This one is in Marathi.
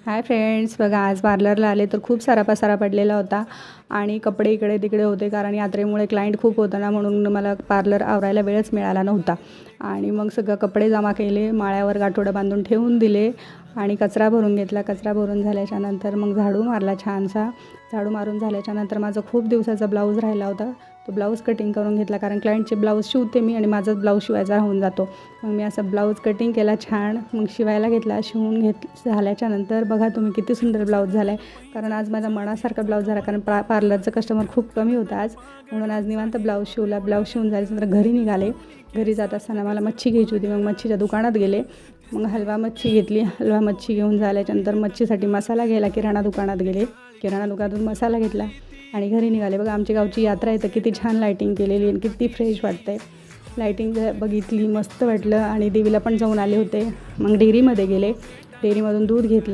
हाय फ्रेंड्स, बघा आज पार्लरला आले तर खूप सारा पसारा पडलेला होता आणि कपडे इकडे तिकडे होते कारण यात्रेमुळे क्लायंट खूप होतं ना, म्हणून मला पार्लर आवरायला वेळच मिळाला नव्हता. आणि मग सगळं कपडे जमा केले, माळ्यावर गाठोडं बांधून ठेवून दिले आणि कचरा भरून घेतला. कचरा भरून झाल्याच्यानंतर मग झाडू मारला छानसा. झाडू मारून झाल्याच्यानंतर माझा खूप दिवसाचा ब्लाऊज राहिला होता, तो ब्लाऊज कटिंग करून घेतला कारण क्लायंटचे ब्लाऊज शिवते मी आणि माझाच ब्लाऊज शिवायचा राहून जातो. मग मी असं ब्लाऊज कटिंग केला छान, मग शिवायला घेतला. शिवून झाल्याच्यानंतर बघा तुम्ही किती सुंदर ब्लाऊज झाला आहे. कारण आज माझा मनासारखा ब्लाऊज झाला कारण पार्लरचं कस्टमर खूप कमी होतं आज, म्हणून आज निवांत ब्लाऊज शिवला. ब्लाऊज शिवून झाल्यानंतर घरी निघाले. घरी जात असताना मला मच्छी घ्यायची होती, मग मच्छीच्या दुकानात गेले. मग हलवा मच्छी घेतली. हलवा मच्छी घेऊन झाल्याच्यानंतर मच्छीसाठी मसाला घ्यायला किराणा दुकानात गेले. किराणा दुकानातून मसाला घेतला आणि घरी निघाले. बघा आमच्या गावची यात्रा आहे तर किती छान लायटिंग केलेली आणि किती फ्रेश वाटतं आहे. लायटिंग बघितली, मस्त वाटलं आणि देवीला पण जाऊन आले होते. मग डेअरीमध्ये गेले. डेअरीमधून दूध घेतलं.